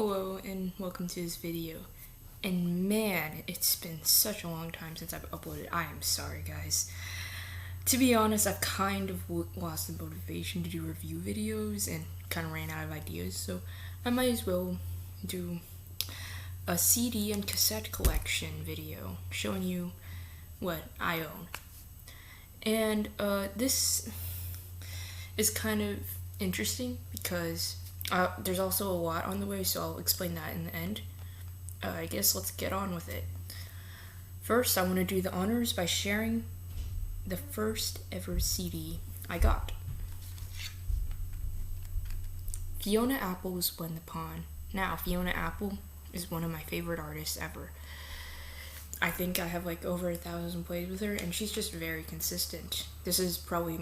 Hello and welcome to this video. And man, it's been such a long time since I've uploaded. I am sorry guys. To be honest, I've kind of lost the motivation to do review videos and kind of ran out of ideas, so I might as well do a CD and cassette collection video showing you what I own. And this is kind of interesting because there's also a lot on the way, so I'll explain that in the end. I guess let's get on with it. First, I want to do the honors by sharing the first ever CD I got. Fiona Apple's When the Pawn. Now, Fiona Apple is one of my favorite artists ever. I think I have like over 1,000 plays with her, and she's just very consistent. This is probably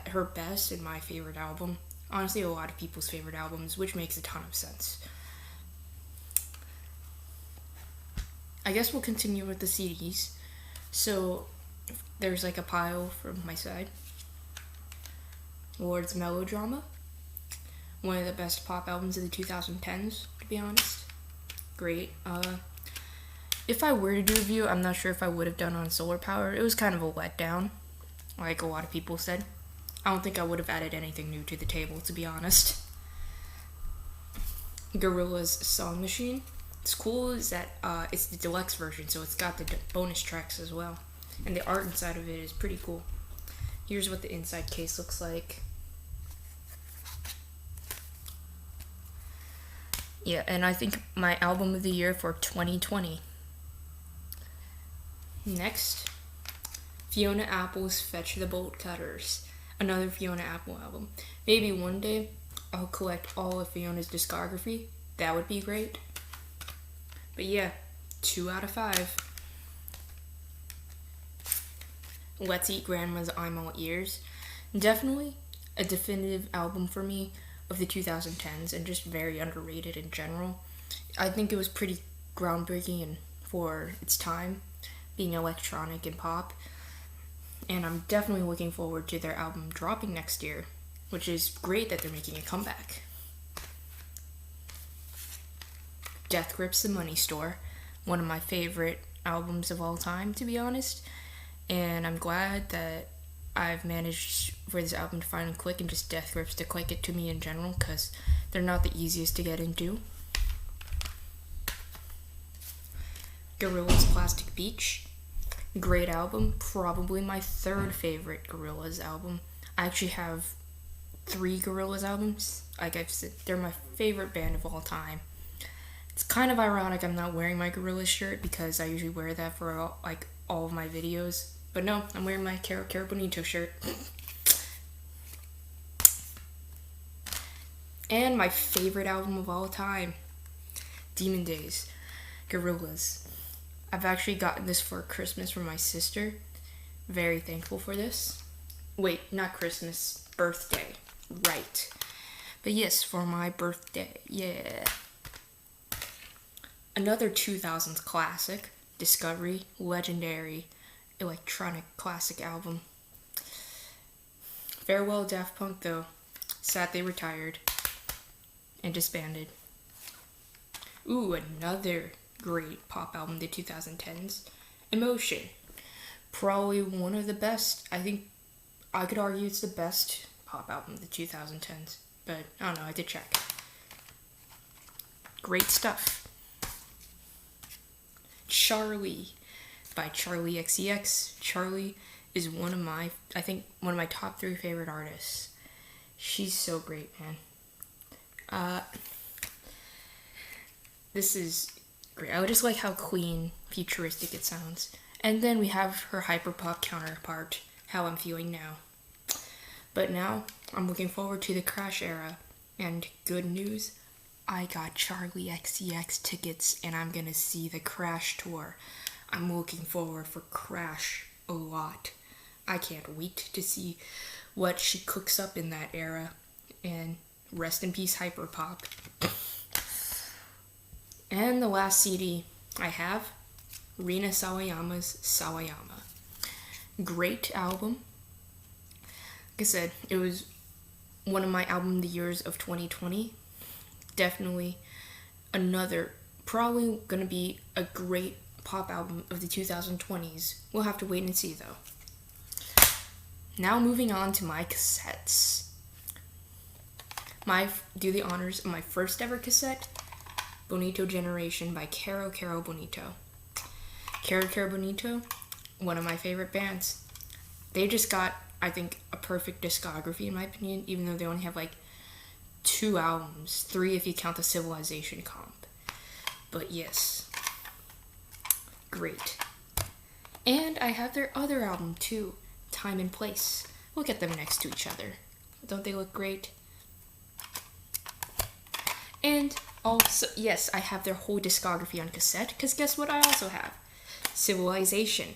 her best and my favorite album. Honestly, a lot of people's favorite albums, which makes a ton of sense. I guess we'll continue with the CDs. So, there's like a pile from my side. Lord's Melodrama. One of the best pop albums of the 2010s, to be honest. Great. If I were to do a review, I'm not sure if I would have done on Solar Power. It was kind of a letdown, like a lot of people said. I don't think I would have added anything new to the table, to be honest. Gorillaz Song Machine. What's cool is that it's the deluxe version, so it's got the bonus tracks as well. And the art inside of it is pretty cool. Here's what the inside case looks like. Yeah, and I think my album of the year for 2020. Next, Fiona Apple's Fetch the Bolt Cutters. Another Fiona Apple album. Maybe one day I'll collect all of Fiona's discography. That would be great. But yeah, 2 out of 5. Let's Eat Grandma's I'm All Ears. Definitely a definitive album for me of the 2010s and just very underrated in general. I think it was pretty groundbreaking and for its time, being electronic and pop. And I'm definitely looking forward to their album dropping next year, which is great that they're making a comeback. Death Grips the Money Store, one of my favorite albums of all time, to be honest. And I'm glad that I've managed for this album to finally click, and just Death Grips to click it to me in general, because they're not the easiest to get into. Gorillaz Plastic Beach. Great album, probably my third favorite Gorillaz album. I actually have 3 Gorillaz albums. Like I've said, they're my favorite band of all time. It's kind of ironic I'm not wearing my Gorillaz shirt because I usually wear that for all of my videos. But no, I'm wearing my Caro Bonito shirt. And my favorite album of all time, Demon Days, Gorillaz. I've actually gotten this for Christmas from my sister. Very thankful for this. Wait, not Christmas, birthday. Right. But yes, for my birthday. Yeah. Another 2000s classic, Discovery, legendary electronic classic album. Farewell Daft Punk though. Sad they retired and disbanded. Ooh, another great pop album of the 2010s. Emotion. Probably one of the best. I think I could argue it's the best pop album of the 2010s. But I don't know, I did check. Great stuff. Charlie by Charlie XCX. Charlie is one of my top 3 favorite artists. She's so great, man. This is great. I just like how clean, futuristic it sounds. And then we have her hyperpop counterpart, How I'm Feeling Now. But now, I'm looking forward to the Crash era. And good news, I got Charlie XCX tickets and I'm gonna see the Crash tour. I'm looking forward for Crash a lot. I can't wait to see what she cooks up in that era. And rest in peace, hyperpop. And the last CD I have, Rina Sawayama's Sawayama. Great album. Like I said, it was one of my album of the years of 2020. Definitely another, probably gonna be a great pop album of the 2020s. We'll have to wait and see though. Now moving on to my cassettes. Do the honors of my first ever cassette, Bonito Generation by Caro Caro Bonito. Caro Caro Bonito, one of my favorite bands. They just got, I think, a perfect discography in my opinion, even though they only have like 2 albums, 3 if you count the Civilization comp. But yes, great. And I have their other album too, Time and Place. Look at them next to each other. Don't they look great? And also, yes, I have their whole discography on cassette, because guess what I also have? Civilization.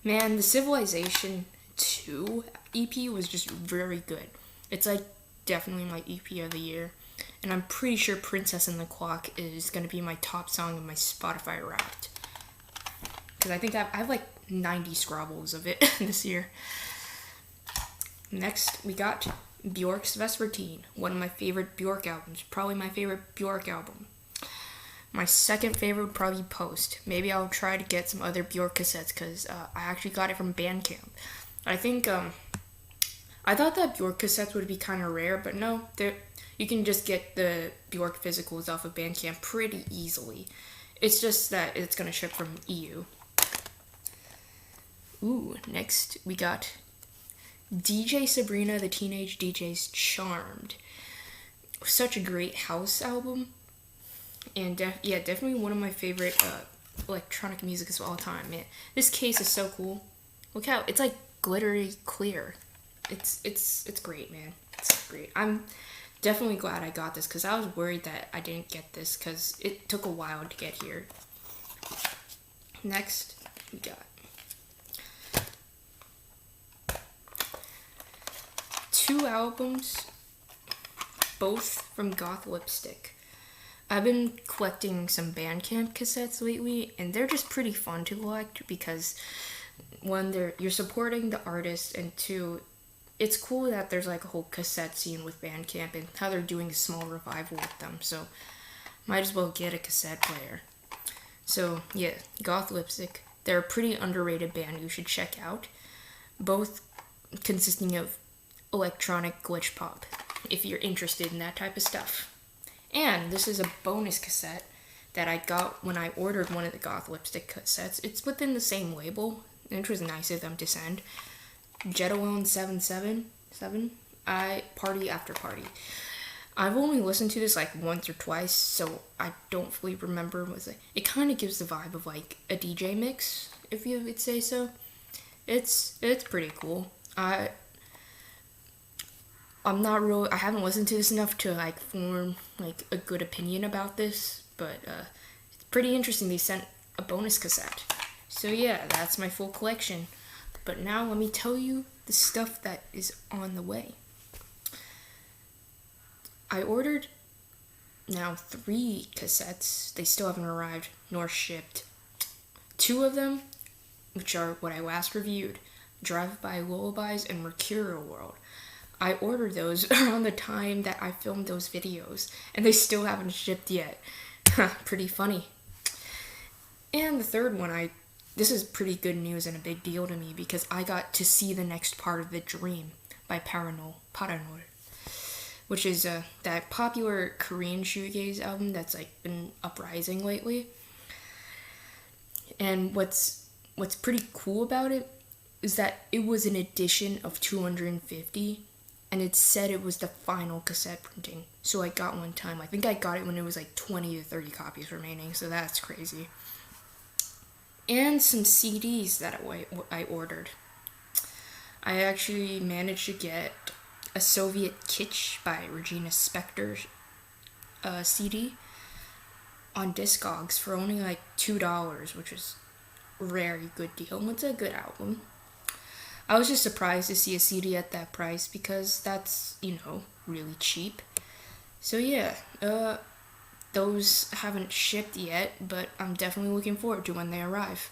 Man, the Civilization 2 EP was just very good. It's like definitely my EP of the year. And I'm pretty sure Princess and the Clock is going to be my top song in my Spotify Wrapped. Because I think I have like 90 scrabbles of it this year. Next, we got Bjork's Vesper, one of my favorite Bjork albums. Probably my favorite Bjork album. My second favorite would probably be Post. Maybe I'll try to get some other Bjork cassettes because I actually got it from Bandcamp. I think, I thought that Bjork cassettes would be kind of rare, but no, you can just get the Bjork physicals off of Bandcamp pretty easily. It's just that it's going to ship from EU. Ooh, next we got DJ Sabrina the Teenage DJ's Charmed. Such a great house album. And definitely one of my favorite electronic music of all time. Man, this case is so cool. Look how it's like glittery clear. It's great, man. It's great. I'm definitely glad I got this because I was worried that I didn't get this because it took a while to get here. Next, we got 2 albums, both from Goth Lipstick. I've been collecting some Bandcamp cassettes lately, and they're just pretty fun to collect because, one, you're supporting the artist, and 2, it's cool that there's like a whole cassette scene with Bandcamp and how they're doing a small revival with them, so might as well get a cassette player. So yeah, Goth Lipstick, they're a pretty underrated band you should check out, both consisting of electronic glitch pop, if you're interested in that type of stuff. And this is a bonus cassette that I got when I ordered one of the Goth Lipstick cassettes. It's within the same label, which was nice of them to send. Jetalone 777, Party After Party. I've only listened to this like once or twice, so I don't fully remember. It kind of gives the vibe of like a DJ mix, if you would say so. It's pretty cool. I haven't listened to this enough to like form like a good opinion about this, but it's pretty interesting they sent a bonus cassette. So yeah, that's my full collection. But now let me tell you the stuff that is on the way. I ordered now 3 cassettes. They still haven't arrived nor shipped. 2 of them, which are what I last reviewed, Drive-By Lullabies and Mercurial World. I ordered those around the time that I filmed those videos, and they still haven't shipped yet. Pretty funny. And the third one, this is pretty good news and a big deal to me because I got to see the next part of The Dream by Paranol, which is that popular Korean shoegaze album that's like been uprising lately. And what's pretty cool about it is that it was an edition of 250, and it said it was the final cassette printing. So I got one time. I think I got it when it was like 20 to 30 copies remaining, so that's crazy. And some CDs that I ordered. I actually managed to get a Soviet Kitsch by Regina Spektor CD on Discogs for only like $2, which is a very good deal. And it's a good album. I was just surprised to see a CD at that price because that's, really cheap. So yeah, those haven't shipped yet, but I'm definitely looking forward to when they arrive.